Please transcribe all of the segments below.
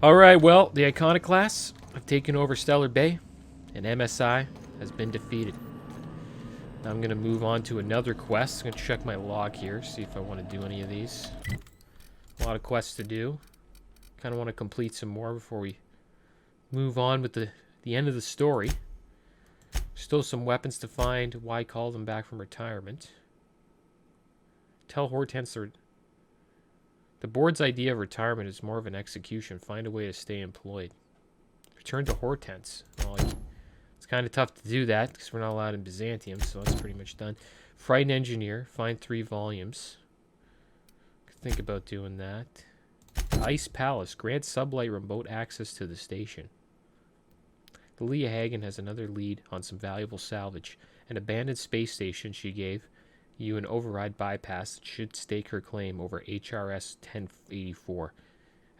Alright, well, the Iconoclasts have taken over Stellar Bay, and MSI has been defeated. Now I'm going to move on to another quest. I'm going to check my log here, see if I want to do any of these. A lot of quests to do. Kind of want to complete some more before we move on with the end of the story. Still some weapons to find. Why call them back from retirement? Tell Hortense the board's idea of retirement is more of an execution. Find a way to stay employed. Return to Hortense. Well, it's kind of tough to do that because we're not allowed in Byzantium, so that's pretty much done. Frightened Engineer. Find 3 volumes. Could think about doing that. Ice Palace. Grant Sublight remote access to the station. The Leah Hagen has another lead on some valuable salvage. An abandoned space station she gave you an override bypass that should stake her claim over HRS 1084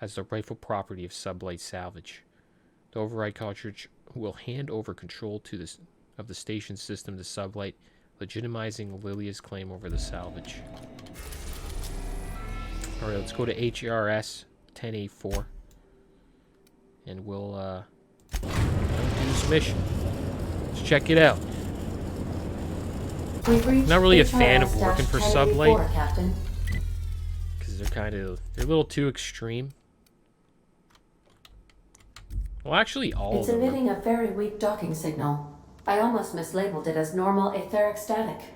as the rightful property of Sublight salvage. The override cartridge will hand over control of the station system to Sublight, legitimizing Lilia's claim over the salvage. Alright, let's go to HRS 1084 and we'll do this mission. Let's check it out. Not really a fan of working for Sublight because they're a little too extreme. Well, actually, all it's of them. It's emitting a very weak docking signal. I almost mislabeled it as normal etheric static.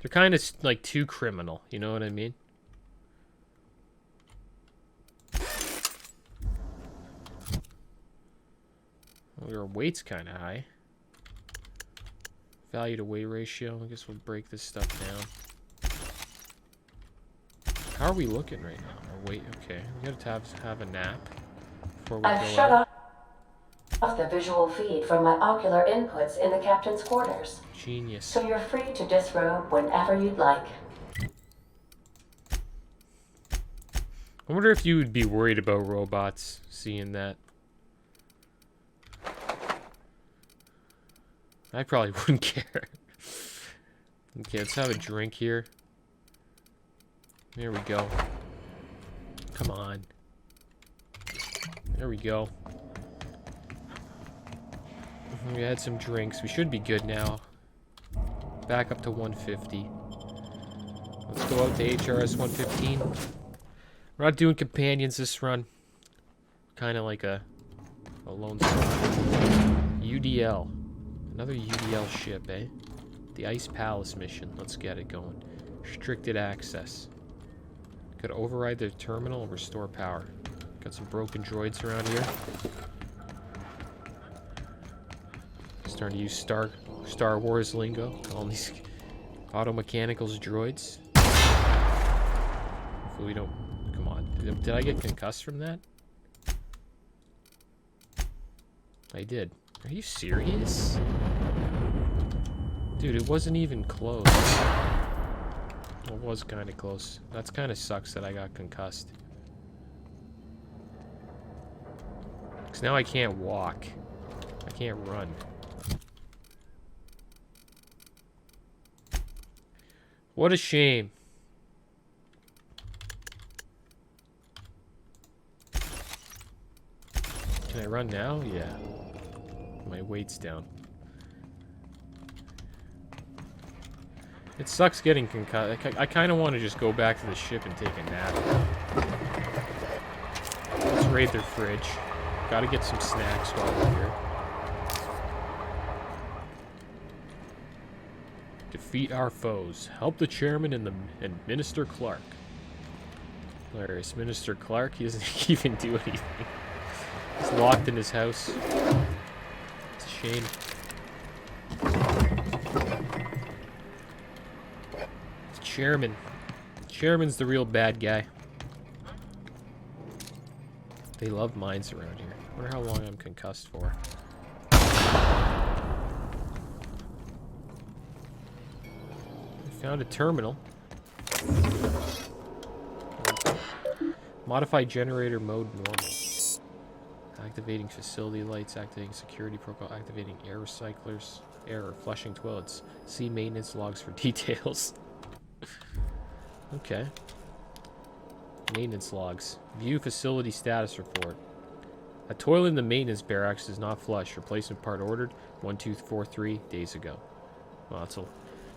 They're kind of like too criminal. You know what I mean? Well, your weight's kind of high. Value to weight ratio. I guess we'll break this stuff down. How are we looking right now? Our weight. Okay, we gotta have a nap before we I've go shut out. off the visual feed from my ocular inputs in the captain's quarters. Genius. So you're free to disrobe whenever you'd like. I wonder if you would be worried about robots seeing that. I probably wouldn't care. Okay, let's have a drink here. There we go. Come on. There we go. We had some drinks. We should be good now. Back up to 150. Let's go out to HRS 115. We're not doing companions this run. Kind of like a lone star. UDL. Another UDL ship, eh? The Ice Palace mission. Let's get it going. Restricted access. Gotta override the terminal and restore power. Got some broken droids around here. Starting to use Star Wars lingo. All these auto mechanicals droids. Hopefully we don't... Come on. Did I get concussed from that? I did. Are you serious? Dude, it wasn't even close. Well, it was kind of close. That's kind of sucks that I got concussed. Because now I can't walk. I can't run. What a shame. Can I run now? Yeah. My weight's down. It sucks getting concussed. I kind of want to just go back to the ship and take a nap. Let's raid their fridge. Gotta get some snacks while we're here. Defeat our foes. Help the chairman and Minister Clark. Hilarious. Minister Clark? He doesn't even do anything. He's locked in his house. It's a shame. Chairman. Chairman's the real bad guy. They love mines around here. I wonder how long I'm concussed for. I found a terminal. Modify generator mode normal. Activating facility lights, activating security protocol, activating air recyclers, error, flushing toilets. See maintenance logs for details. Okay. Maintenance logs. View facility status report. A toilet in the maintenance barracks is not flushed. Replacement part ordered 1243 days ago. Well, it's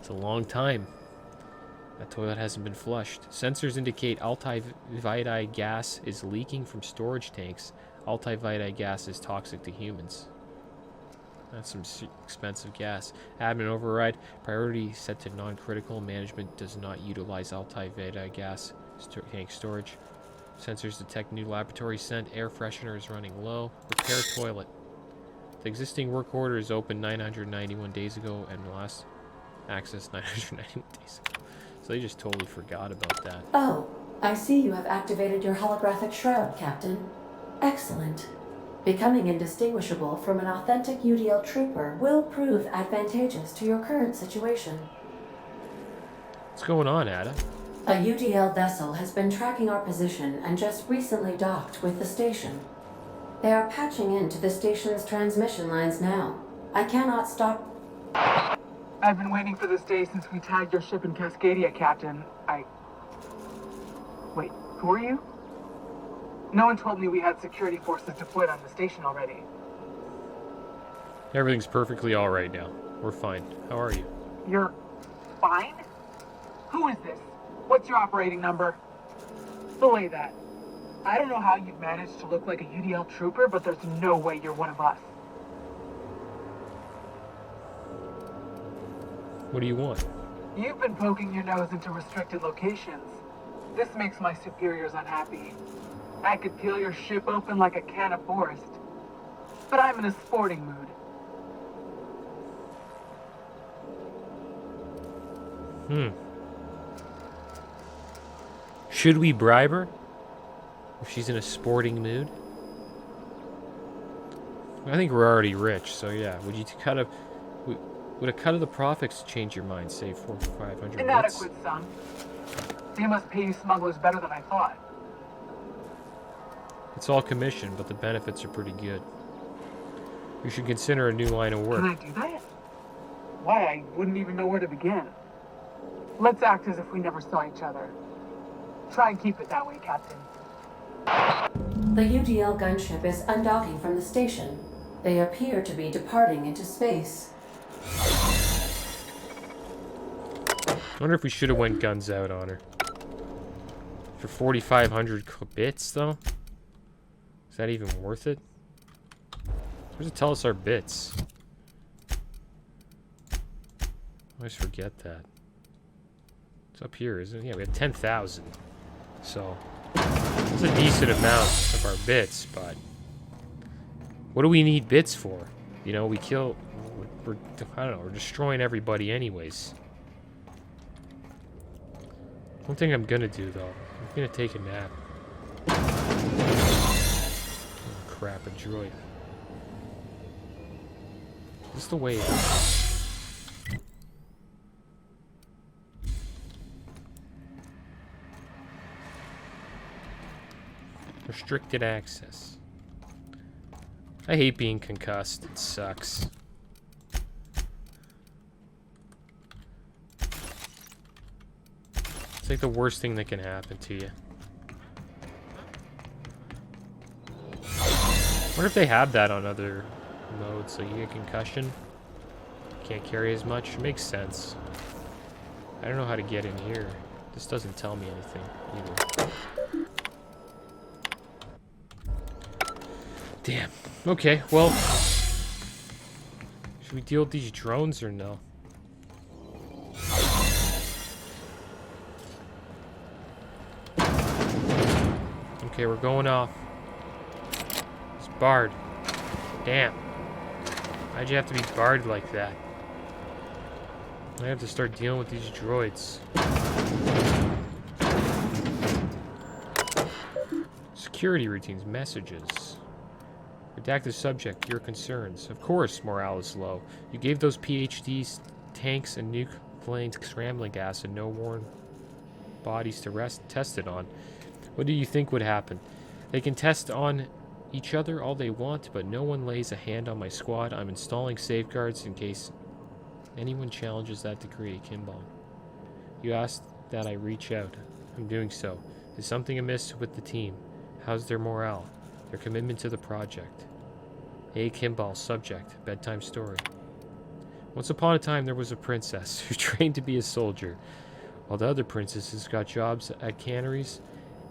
a long time. That toilet hasn't been flushed. Sensors indicate altai-vitae gas is leaking from storage tanks. Altai-vitae gas is toxic to humans. That's some expensive gas. Admin override. Priority set to non-critical. Management does not utilize altai-vitae gas tank storage. Sensors detect new laboratory scent. Air freshener is running low. Repair toilet. The existing work order is open 991 days ago and last access 991 days ago. So they just totally forgot about that. Oh, I see you have activated your holographic shroud, Captain. Excellent. Becoming indistinguishable from an authentic UDL trooper will prove advantageous to your current situation. What's going on, Ada? A UDL vessel has been tracking our position and just recently docked with the station. They are patching into the station's transmission lines now. I cannot stop. I've been waiting for this day since we tagged your ship in Cascadia, Captain. Wait, who are you? No one told me we had security forces deployed on the station already. Everything's perfectly all right now. We're fine. How are you? You're fine? Who is this? What's your operating number? Belay that. I don't know how you've managed to look like a UDL trooper, but there's no way you're one of us. What do you want? You've been poking your nose into restricted locations. This makes my superiors unhappy. I could peel your ship open like a can of forest. But I'm in a sporting mood. Should we bribe her? If she's in a sporting mood? I think we're already rich, so yeah. Would you cut a... Would a cut of the profits change your mind, say 400 or 500 bits? Inadequate, son. They must pay you smugglers better than I thought. It's all commission, but the benefits are pretty good. You should consider a new line of work. Can I do that? Why, I wouldn't even know where to begin. Let's act as if we never saw each other. Try and keep it that way, Captain. The UDL gunship is undocking from the station. They appear to be departing into space. I wonder if we should have went guns out on her. For 4,500 bits, though? Is that even worth it? Where does it tell us our bits? I always forget that. It's up here, isn't it? Yeah, we had 10,000. So, it's a decent amount of our bits, but... What do we need bits for? You know, we kill... I don't know, we're destroying everybody anyways. One thing I'm gonna do, though. I'm gonna take a nap. Oh, crap, a droid. Is this the way out? Restricted access. I hate being concussed. It sucks. It's like the worst thing that can happen to you. I wonder if they have that on other modes, so you get concussion. Can't carry as much. It makes sense. I don't know how to get in here. This doesn't tell me anything either. Damn. Okay, well. Should we deal with these drones or no? Okay, we're going off. It's barred. Damn. Why'd you have to be barred like that? I have to start dealing with these droids. Security routines, messages. Redacted subject, your concerns. Of course, morale is low. You gave those PhDs tanks and nuke-flamed scrambling gas and no worn bodies to test it on. What do you think would happen? They can test on each other all they want, but no one lays a hand on my squad. I'm installing safeguards in case anyone challenges that decree, Kinball. You asked that I reach out. I'm doing so. Is something amiss with the team? How's their morale? Their commitment to the project? A. Kimball, subject, bedtime story. Once upon a time, there was a princess who trained to be a soldier. While the other princesses got jobs at canneries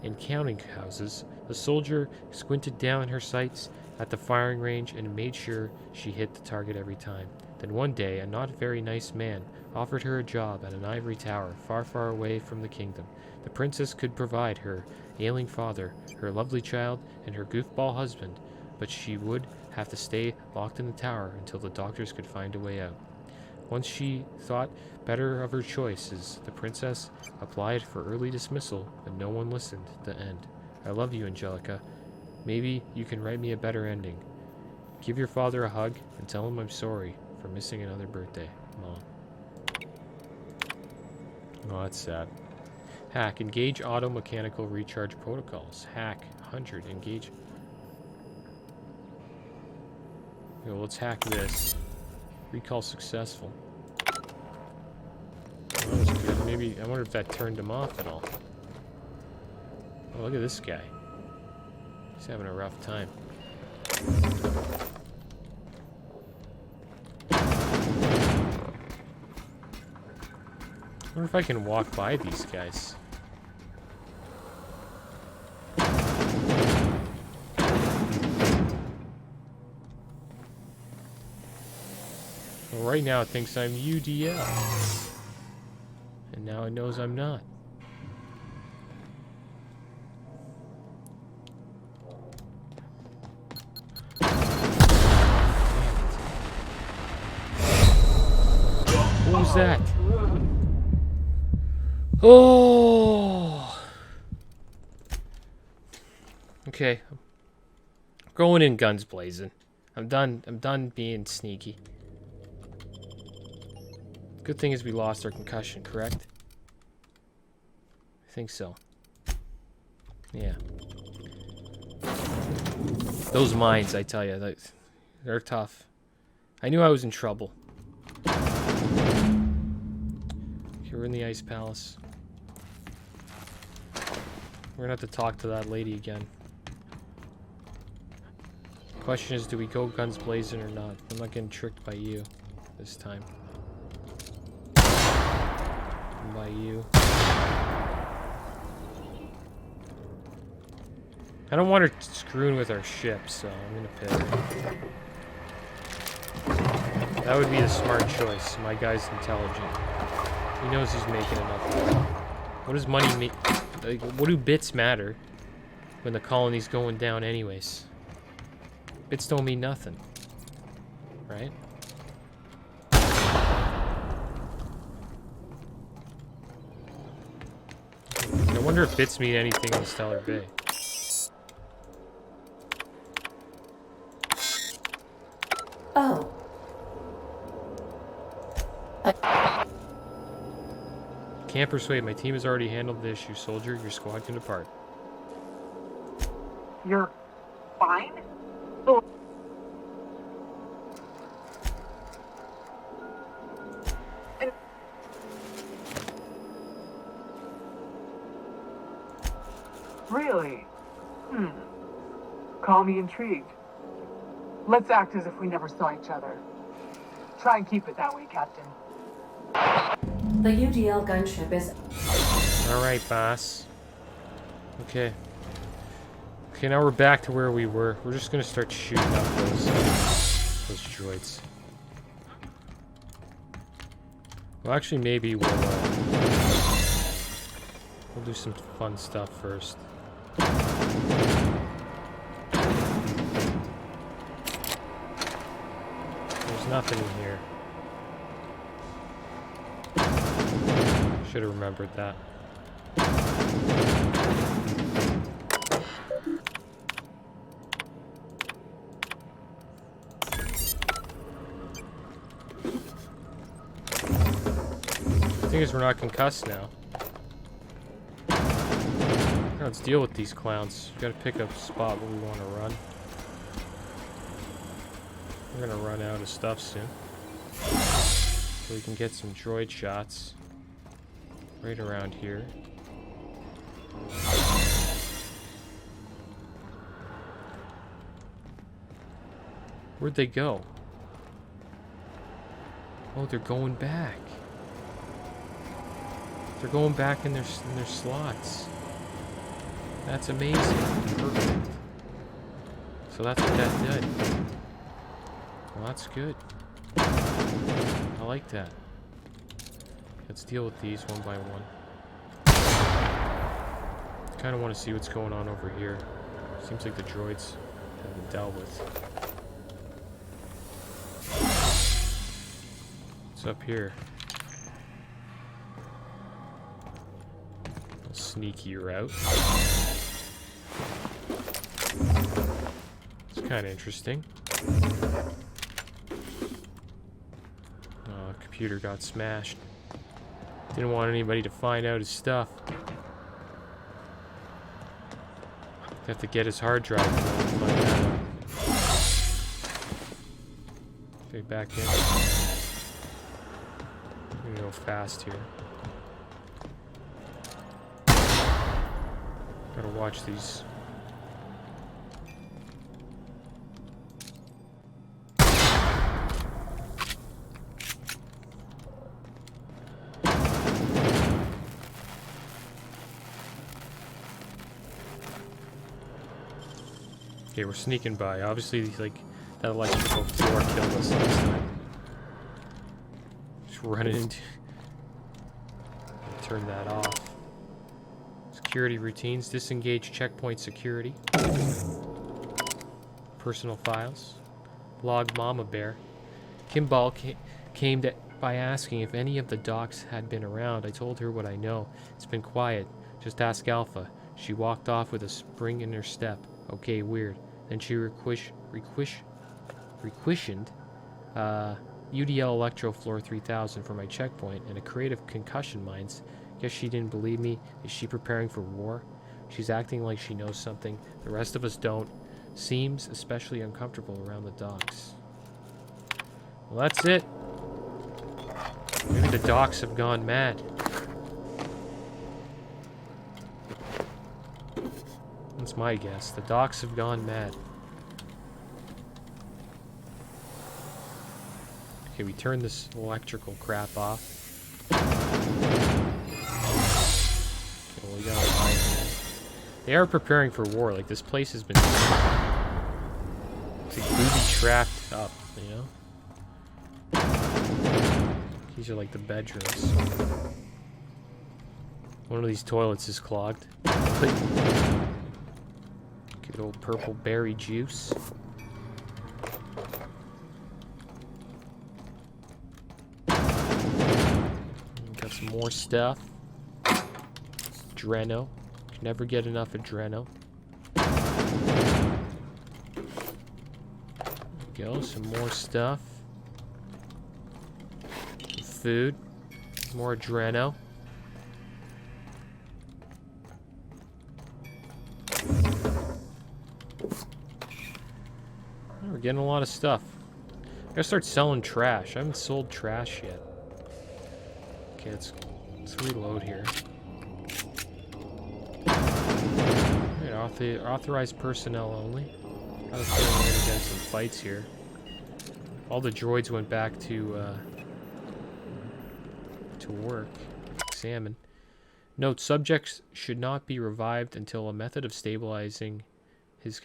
and counting houses, the soldier squinted down her sights at the firing range and made sure she hit the target every time. Then one day, a not very nice man offered her a job at an ivory tower far, far away from the kingdom. The princess could provide her ailing father, her lovely child, and her goofball husband, but she would have to stay locked in the tower until the doctors could find a way out. Once she thought better of her choices, the princess applied for early dismissal, but no one listened. The end. I love you, Angelica. Maybe you can write me a better ending. Give your father a hug and tell him I'm sorry for missing another birthday, Mom. Oh, that's sad. Hack. Engage auto mechanical recharge protocols. Hack. 100. Engage. Well, let's hack this. Recall successful. Well, that was good. Maybe, I wonder if that turned him off at all. Oh, look at this guy. He's having a rough time. I wonder if I can walk by these guys. Well, right now it thinks I'm UDL. And now it knows I'm not. What was that? Oh. Okay. Going in guns blazing. I'm done being sneaky. Good thing is we lost our concussion, correct? I think so. Yeah. Those mines, I tell you, they're tough. I knew I was in trouble. Okay, we're in the Ice Palace. We're gonna have to talk to that lady again. Question is, do we go guns blazing or not? I'm not getting tricked by you this time. And by you. I don't want her screwing with our ship, so I'm gonna pit her. That would be the smart choice. My guy's intelligent. He knows he's making enough money. What does money mean? Like, what do bits matter when the colony's going down anyways? Bits don't mean nothing. Right? I wonder if bits mean anything in Stellar Bay. Oh. Can't persuade. My team has already handled the issue. Soldier, your squad can depart. You're fine? Oh. And really? Call me intrigued. Let's act as if we never saw each other. Try and keep it that way, Captain. The UDL gunship is... Alright, boss. Okay. Okay, now we're back to where we were. We're just gonna start shooting up those droids. Well, actually, maybe we'll do some fun stuff first. There's nothing in here. Should have remembered that. The thing is, we're not concussed now. Let's deal with these clowns. We gotta pick a spot where we want to run. We're gonna run out of stuff soon. So we can get some droid shots right around here. Where'd they go? Oh, they're going back. They're going back in their slots. That's amazing. Perfect. So that's what that did. Well, that's good. I like that. Let's deal with these one by one. Kind of want to see what's going on over here. Seems like the droids have been dealt with. What's up here? A sneaky route. It's kind of interesting. Computer got smashed. Didn't want anybody to find out his stuff. Have to get his hard drive to find that out. Okay, back in. I'm gonna go fast here. Gotta watch these. Okay, we're sneaking by. Obviously, like, that electrical floor killed us last time. Just running into... Turn that off. Security routines. Disengage checkpoint security. Personal files. Log Mama Bear. Kimball came by asking if any of the docs had been around. I told her what I know. It's been quiet. Just ask Alpha. She walked off with a spring in her step. Okay, weird. Then she requisitioned UDL Electro Floor 3000 for my checkpoint and a creative concussion mines. Guess she didn't believe me. Is she preparing for war? She's acting like she knows something. The rest of us don't. Seems especially uncomfortable around the docks. Well, that's it. Maybe the docks have gone mad. That's my guess. The docks have gone mad. Okay, we turn this electrical crap off. Okay, well, we got a line here. They are preparing for war. Like, this place has been... It's like booby-trapped up, you know? These are like the bedrooms. One of these toilets is clogged. Good old purple berry juice. Got some more stuff. Dreno. Can never get enough of Dreno. There we go. Some more stuff. Some food. More Dreno. We're getting a lot of stuff. I gotta start selling trash. I haven't sold trash yet. Okay, let's reload here. Alright, authorized personnel only. Got a feeling we're gonna get some fights here. All the droids went back to work. Examine. Note: subjects should not be revived until a method of stabilizing his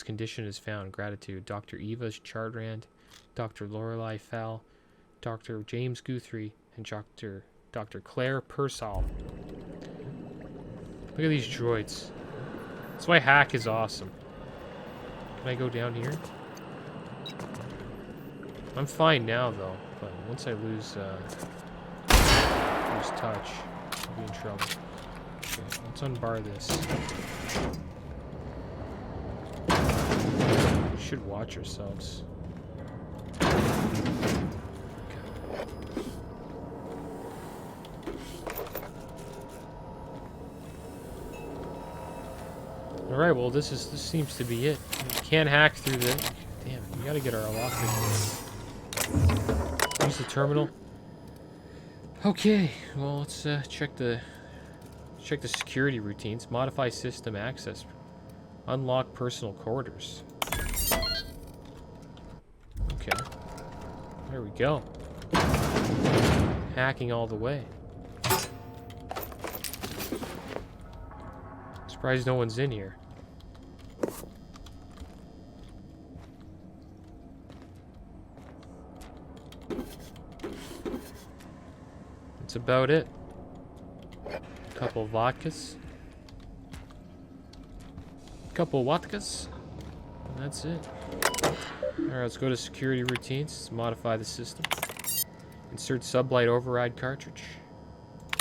condition is found. Gratitude. Dr. Eva Chartrand, Dr. Lorelei Fell, Dr. James Guthrie, and Dr. Claire Pearsall. Look at these droids. That's why hack is awesome. Can I go down here? I'm fine now, though. But once I lose touch, I'll be in trouble. Okay, let's unbar this. We should watch ourselves. Alright, well this seems to be it. We can't hack through the... Damn it, we gotta get our lockpick. Use the terminal. Okay, well let's check the Check the security routines. Modify system access. Unlock personal quarters. Okay. There we go. Hacking all the way. Surprised no one's in here. That's about it. Couple of vodkas. Couple of vodkas. And that's it. Alright, let's go to security routines. Let's modify the system. Insert sublight override cartridge.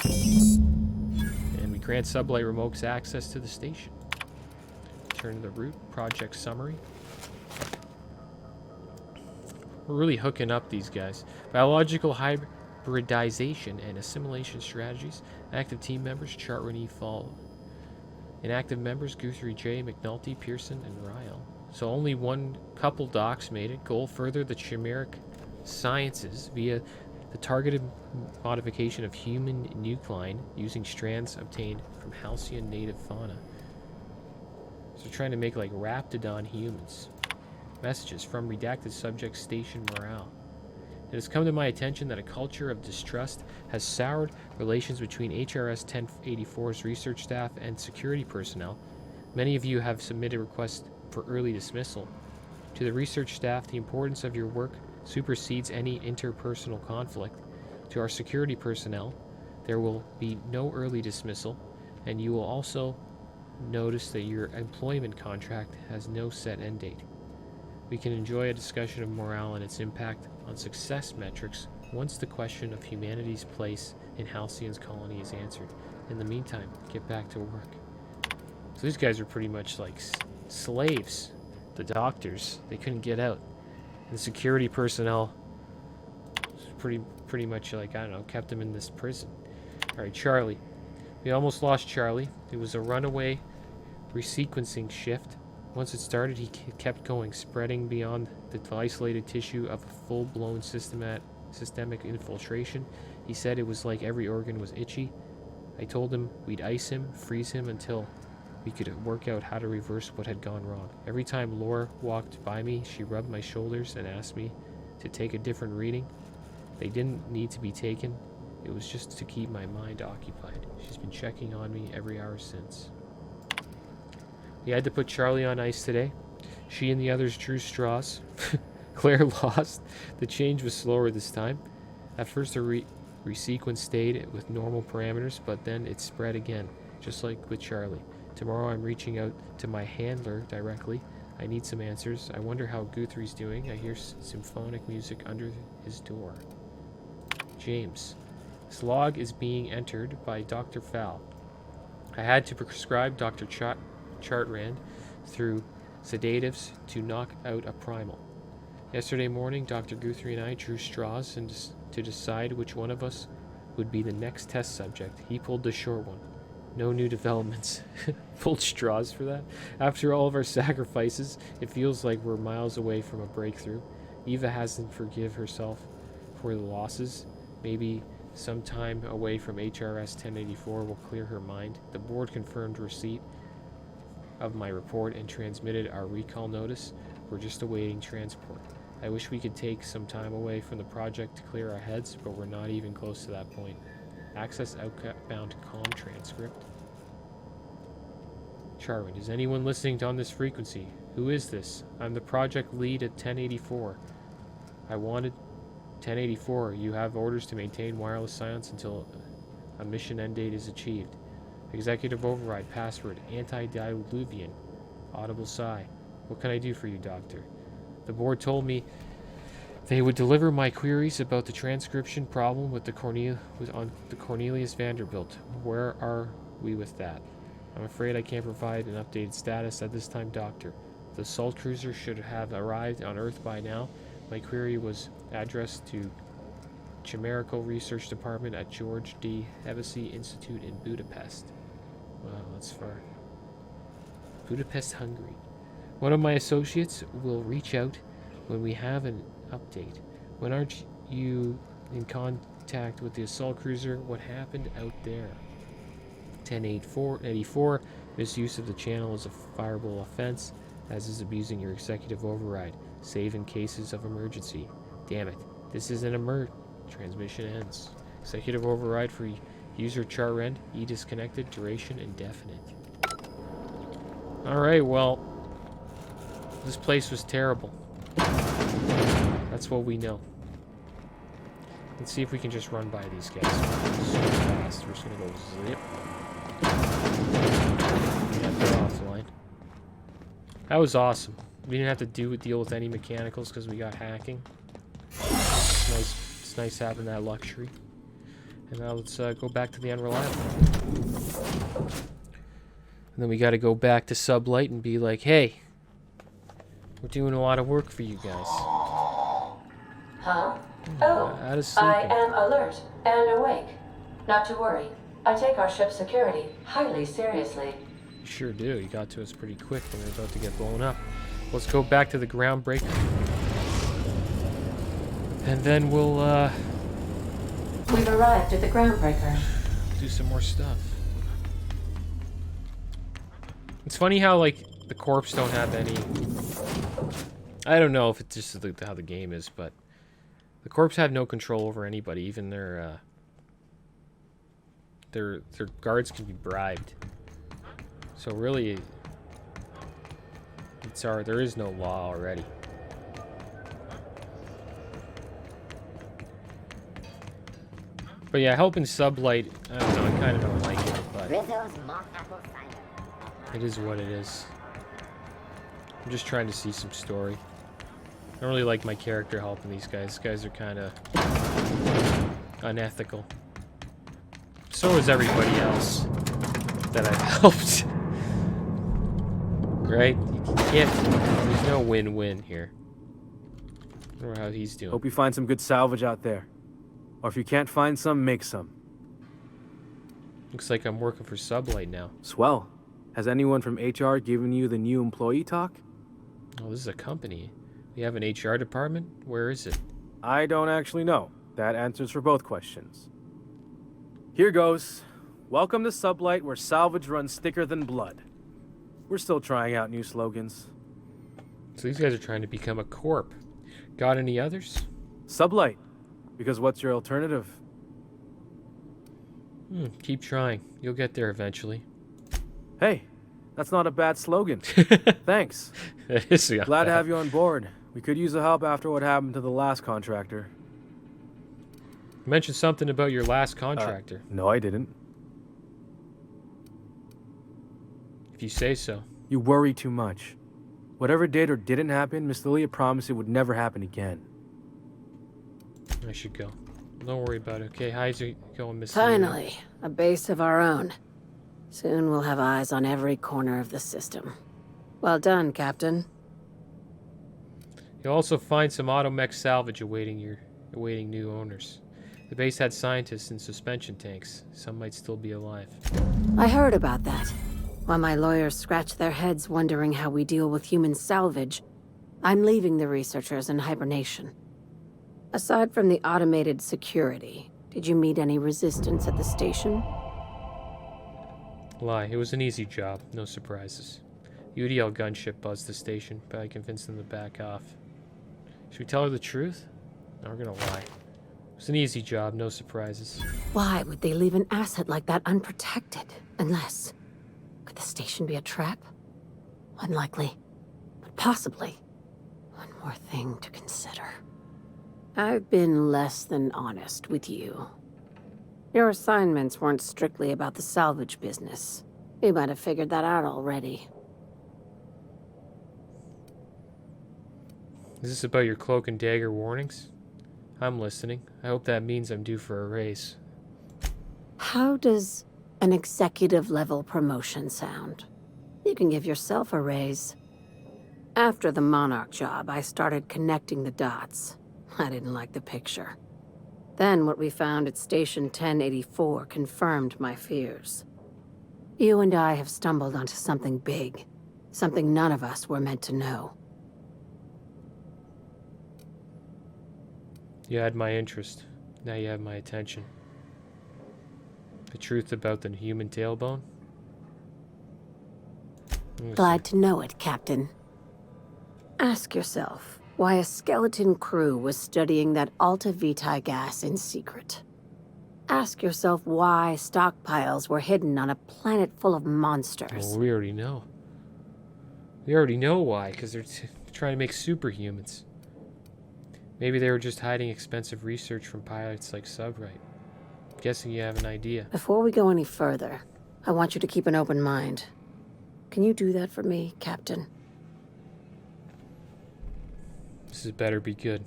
And we grant sublight remotes access to the station. Turn to the route. Project summary. We're really hooking up these guys. Biological hybridization and assimilation strategies. Active team members, Chartran E. Fall. Inactive members, Guthrie J, McNulty, Pearson, and Ryle. So only one couple docs made it. Goal: further the chimeric sciences via the targeted modification of human nucline using strands obtained from halcyon native fauna. So trying to make like raptidon humans. Messages from redacted subject station morale. It has come to my attention that a culture of distrust has soured relations between HRS 1084's research staff and security personnel. Many of you have submitted requests for early dismissal. To the research staff, the importance of your work supersedes any interpersonal conflict. To our security personnel, there will be no early dismissal, and you will also notice that your employment contract has no set end date. We can enjoy a discussion of morale and its impact on success metrics once the question of humanity's place in Halcyon's colony is answered. In the meantime, get back to work. So these guys are pretty much like slaves. The doctors, they couldn't get out. And the security personnel pretty much like, I don't know, kept them in this prison. Alright, Charlie. We almost lost Charlie. It was a runaway resequencing shift. Once it started, he kept going, spreading beyond the isolated tissue of a full-blown systemic infiltration. He said it was like every organ was itchy. I told him we'd ice him, freeze him until we could work out how to reverse what had gone wrong. Every time Laura walked by me, she rubbed my shoulders and asked me to take a different reading. They didn't need to be taken. It was just to keep my mind occupied. She's been checking on me every hour since. We had to put Charlie on ice today. She and the others drew straws. Claire lost. The change was slower this time. At first, the resequence stayed with normal parameters, but then it spread again, just like with Charlie. Tomorrow, I'm reaching out to my handler directly. I need some answers. I wonder how Guthrie's doing. I hear symphonic music under his door. James. This log is being entered by Dr. Fowl. I had to prescribe Dr. Chartrand through sedatives to knock out a primal. Yesterday morning, Dr. Guthrie and I drew straws to decide which one of us would be the next test subject. He pulled the short one. No new developments. Pulled straws for that? After all of our sacrifices, it feels like we're miles away from a breakthrough. Eva hasn't forgiven herself for the losses. Maybe some time away from HRS 1084 will clear her mind. The board confirmed receipt of my report and transmitted our recall notice. We're just awaiting transport. I wish we could take some time away from the project to clear our heads, but we're not even close to that point. Access outbound comm transcript. Charwin, is anyone listening on this frequency? Who is this? I'm the project lead at 1084. I wanted 1084. You have orders to maintain wireless silence until a mission end date is achieved. Executive override password antediluvian. Audible sigh. What can I do for you, Doctor? The board told me they would deliver my queries about the transcription problem with the Cornelius Vanderbilt. Where are we with that? I'm afraid I can't provide an updated status at this time, Doctor. The assault cruiser should have arrived on Earth by now. My query was addressed to Chimerical Research Department at George D. Hevesy Institute in Budapest. Wow, that's far. Budapest, Hungary. One of my associates will reach out when we have an update. When aren't you in contact with the assault cruiser? What happened out there? 1084. Misuse of the channel is a fireable offense, as is abusing your executive override. Save in cases of emergency. Damn it. This is an Transmission ends. Executive override for user char end. E disconnected. Duration indefinite. Alright, well. This place was terrible. That's what we know. Let's see if we can just run by these guys super fast. We're just gonna go zip. Yeah, they're offline. That was awesome. We didn't have to deal with any mechanicals because we got hacking. It's nice having that luxury. And now let's go back to the Unreliable. And then we got to go back to Sublight and be like, hey, we're doing a lot of work for you guys. Huh? Oh, Out of I sleeping. am alert and awake. Not to worry. I take our ship's security highly seriously. You sure do. You got to us pretty quick when we were about to get blown up. Let's go back to the groundbreaker. And then we'll We've arrived at the groundbreaker. do some more stuff. It's funny how, like, the corpse don't have any... I don't know if it's just how the game is, but... The corpse have no control over anybody. Even their guards can be bribed. So really... there is no law already. But yeah, helping Sublight, I don't know, I kind of don't like it, but it is what it is. I'm just trying to see some story. I don't really like my character helping these guys. These guys are kind of unethical. So is everybody else that I've helped. Right? You can't, there's no win-win here. I wonder how he's doing. Hope you find some good salvage out there. Or if you can't find some, make some. Looks like I'm working for Sublight now. Swell. Has anyone from HR given you the new employee talk? Oh, this is a company. We have an HR department? Where is it? I don't actually know. That answers for both questions. Here goes. Welcome to Sublight, where salvage runs thicker than blood. We're still trying out new slogans. So these guys are trying to become a corp. Got any others? Sublight. Because what's your alternative? Keep trying. You'll get there eventually. Hey, that's not a bad slogan. Thanks. It is, yeah. Glad to have you on board. We could use the help after what happened to the last contractor. You mentioned something about your last contractor. No, I didn't. If you say so. You worry too much. Whatever did or didn't happen, Miss Lilia promised it would never happen again. I should go. Don't worry about it. Okay, how's it going, Miss? Finally, a base of our own. Soon we'll have eyes on every corner of the system. Well done, Captain. You'll also find some automech salvage awaiting new owners. The base had scientists in suspension tanks. Some might still be alive. I heard about that. While my lawyers scratch their heads wondering how we deal with human salvage, I'm leaving the researchers in hibernation. Aside from the automated security, did you meet any resistance at the station? Lie. It was an easy job. No surprises. UDL gunship buzzed the station, but I convinced them to back off. Should we tell her the truth? No, we're gonna lie. It was an easy job. No surprises. Why would they leave an asset like that unprotected? Unless... Could the station be a trap? Unlikely. But possibly. One more thing to consider. I've been less than honest with you. Your assignments weren't strictly about the salvage business. You might have figured that out already. Is this about your cloak and dagger warnings? I'm listening. I hope that means I'm due for a raise. How does an executive-level promotion sound? You can give yourself a raise. After the Monarch job, I started connecting the dots. I didn't like the picture. Then what we found at Station 1084 confirmed my fears. You and I have stumbled onto something big. Something none of us were meant to know. You had my interest. Now you have my attention. The truth about the human tailbone? Glad to know it, Captain. Ask yourself why a skeleton crew was studying that Alta Vitae gas in secret. Ask yourself why stockpiles were hidden on a planet full of monsters. Well, we already know. We already know why, because they're trying to make superhumans. Maybe they were just hiding expensive research from pilots like Subright. Guessing you have an idea. Before we go any further, I want you to keep an open mind. Can you do that for me, Captain? This had better be good.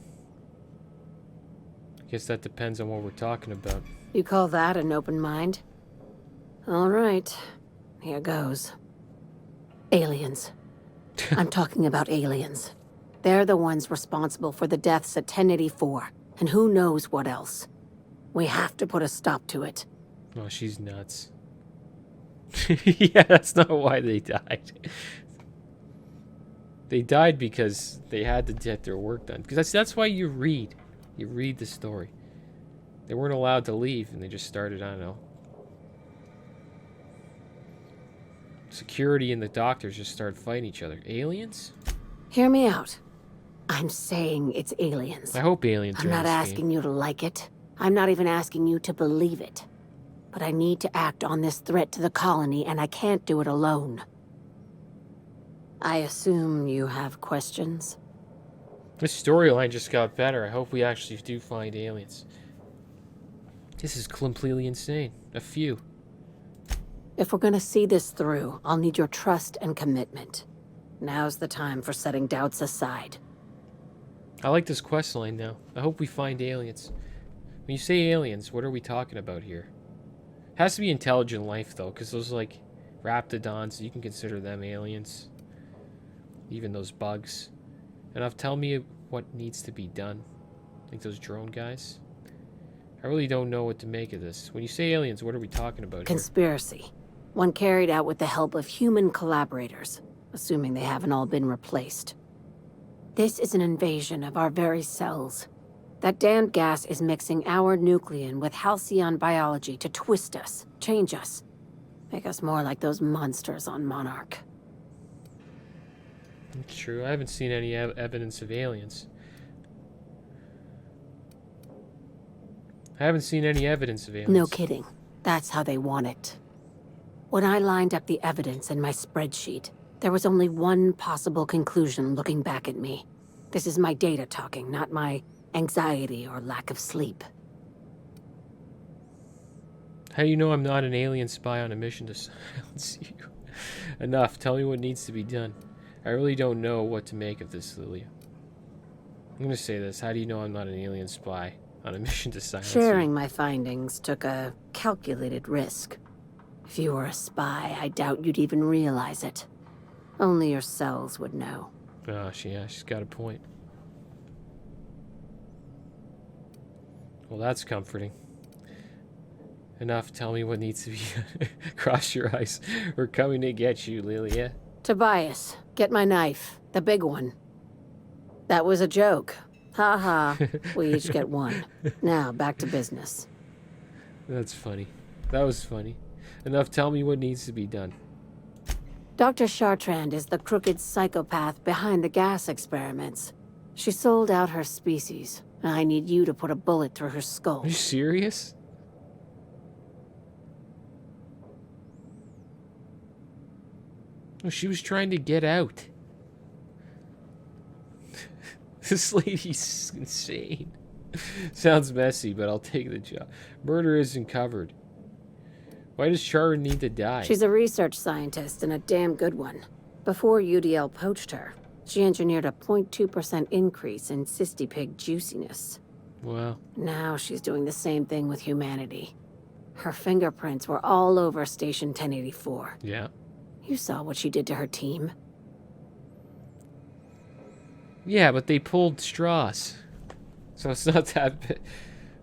Guess that depends on what we're talking about. You call that an open mind? All right, here goes. Aliens. I'm talking about aliens. They're the ones responsible for the deaths at 1084, and who knows what else. We have to put a stop to it. Oh, she's nuts. Yeah, that's not why they died. They died because they had to get their work done. Because that's why you read. You read the story. They weren't allowed to leave, and they just started, I don't know. Security and the doctors just started fighting each other. Aliens? Hear me out. I'm saying it's aliens. I hope aliens are I'm in not this asking game. you to like it. I'm not even asking you to believe it. But I need to act on this threat to the colony, and I can't do it alone. I assume you have questions? This storyline just got better. I hope we actually do find aliens. This is completely insane. A few. If we're gonna see this through, I'll need your trust and commitment. Now's the time for setting doubts aside. I like this quest line now. I hope we find aliens. When you say aliens, what are we talking about here? Has to be intelligent life, though, because those, like, raptidons, you can consider them aliens. Even those bugs. Enough, tell me what needs to be done. Like those drone guys. I really don't know what to make of this. When you say aliens, what are we talking about here? Conspiracy. One carried out with the help of human collaborators, assuming they haven't all been replaced. This is an invasion of our very cells. That damned gas is mixing our nucleon with halcyon biology to twist us, change us, make us more like those monsters on Monarch. It's true. I haven't seen any evidence of aliens. I haven't seen any evidence of aliens. No kidding. That's how they want it. When I lined up the evidence in my spreadsheet, there was only one possible conclusion looking back at me. This is my data talking, not my anxiety or lack of sleep. How do you know I'm not an alien spy on a mission to silence you? Enough. Tell me what needs to be done. I really don't know what to make of this, Lilia. I'm going to say this. How do you know I'm not an alien spy on a mission to silence you? Sharing my findings took a calculated risk. If you were a spy, I doubt you'd even realize it. Only your cells would know. Oh, she's got a point. Well, that's comforting. Enough. Tell me what needs to be Cross your eyes. We're coming to get you, Lilia. Tobias, get my knife. The big one. That was a joke. Ha ha. We each get one. Now, back to business. That's funny. That was funny. Enough. Tell me what needs to be done. Dr. Chartrand is the crooked psychopath behind the gas experiments. She sold out her species. I need you to put a bullet through her skull. Are you serious? Oh, she was trying to get out. This lady's insane. Sounds messy, but I'll take the job. Murder isn't covered. Why does Char need to die? She's a research scientist and a damn good one. Before UDL poached her, she engineered a 0.2% increase in cystipig juiciness. Wow. Now she's doing the same thing with humanity. Her fingerprints were all over Station 1084. Yeah. You saw what she did to her team. Yeah, but they pulled straws. So it's not that bad.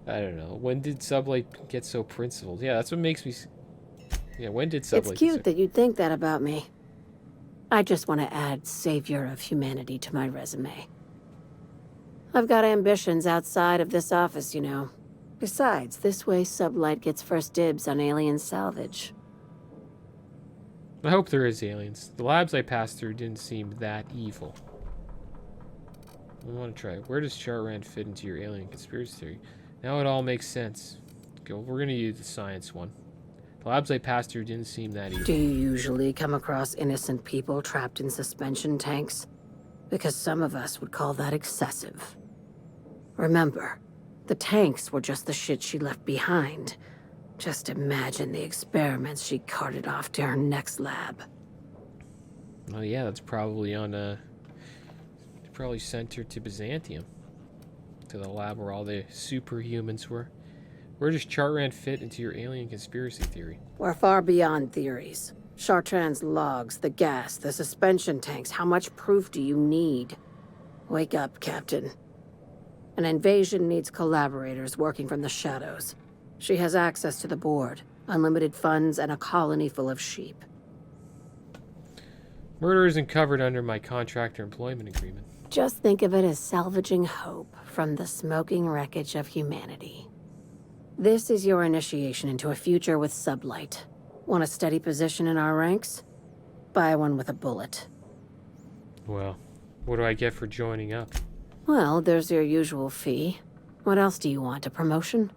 I don't know. When did Sublight get so principled? Yeah, that's what makes me... Yeah, when did Sublight... It's cute that you'd think that about me. I just want to add savior of humanity to my resume. I've got ambitions outside of this office, you know. Besides, this way Sublight gets first dibs on alien salvage. I hope there is aliens. The labs I passed through didn't seem that evil. I want to try it. Where does Chartrand fit into your alien conspiracy theory? Now it all makes sense. Okay, well, we're going to use the science one. The labs I passed through didn't seem that evil. Do you usually come across innocent people trapped in suspension tanks? Because some of us would call that excessive. Remember, the tanks were just the shit she left behind. Just imagine the experiments she carted off to her next lab. Oh yeah, that's probably on they probably sent her to Byzantium. To the lab where all the superhumans were. Where does Chartrand fit into your alien conspiracy theory? We're far beyond theories. Chartrand's logs, the gas, the suspension tanks, how much proof do you need? Wake up, Captain. An invasion needs collaborators working from the shadows. She has access to the board, unlimited funds, and a colony full of sheep. Murder isn't covered under my contractor employment agreement. Just think of it as salvaging hope from the smoking wreckage of humanity. This is your initiation into a future with Sublight. Want a steady position in our ranks? Buy one with a bullet. Well, what do I get for joining up? Well, there's your usual fee. What else do you want, a promotion?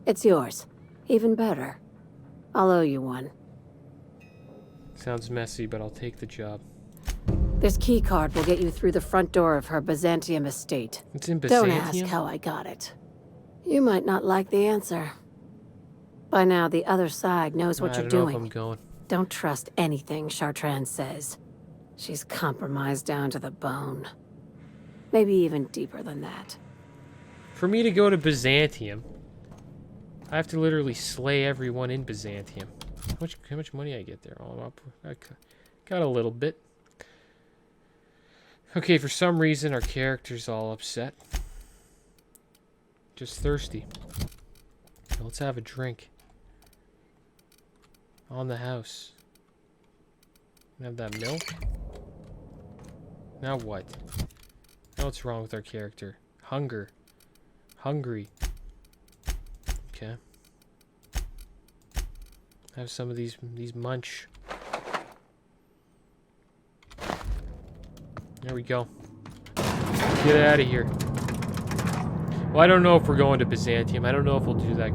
It's yours. Even better. I'll owe you one. Sounds messy, but I'll take the job. This keycard will get you through the front door of her Byzantium estate. It's in Don't Byzantium? ask how I got it. You might not like the answer. By now, the other side knows what I you're don't know doing. if I'm going. Don't trust anything Chartrand says. She's compromised down to the bone. Maybe even deeper than that. For me to go to Byzantium, I have to literally slay everyone in Byzantium. How much money I get there? Oh, I got a little bit. Okay, for some reason our character's all upset. Just thirsty. Let's have a drink. On the house. Have that milk? Now what? Now what's wrong with our character? Hunger. Hungry. Okay. Have some of these munch. There we go. Get out of here. Well, I don't know if we're going to Byzantium. I don't know if we'll do that.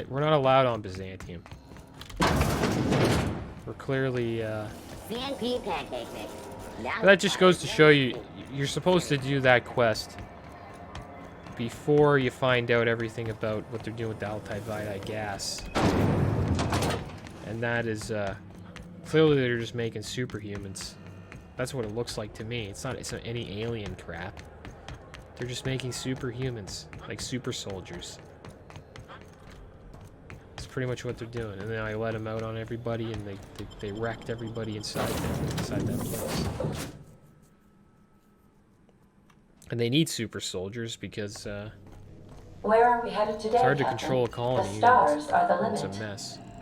We're not allowed on Byzantium. We're clearly, CNP pancake mix. that just goes to show you, you're supposed to do that quest before you find out everything about what they're doing with the Altai gas. And that is, clearly they're just making superhumans. That's what it looks like to me. It's not any alien crap. They're just making superhumans, like super soldiers. That's pretty much what they're doing. And then I let them out on everybody, and they wrecked everybody inside that place. And they need super soldiers because Where are we headed today, it's hard to Captain? control a colony. The stars are the It's limit. a mess.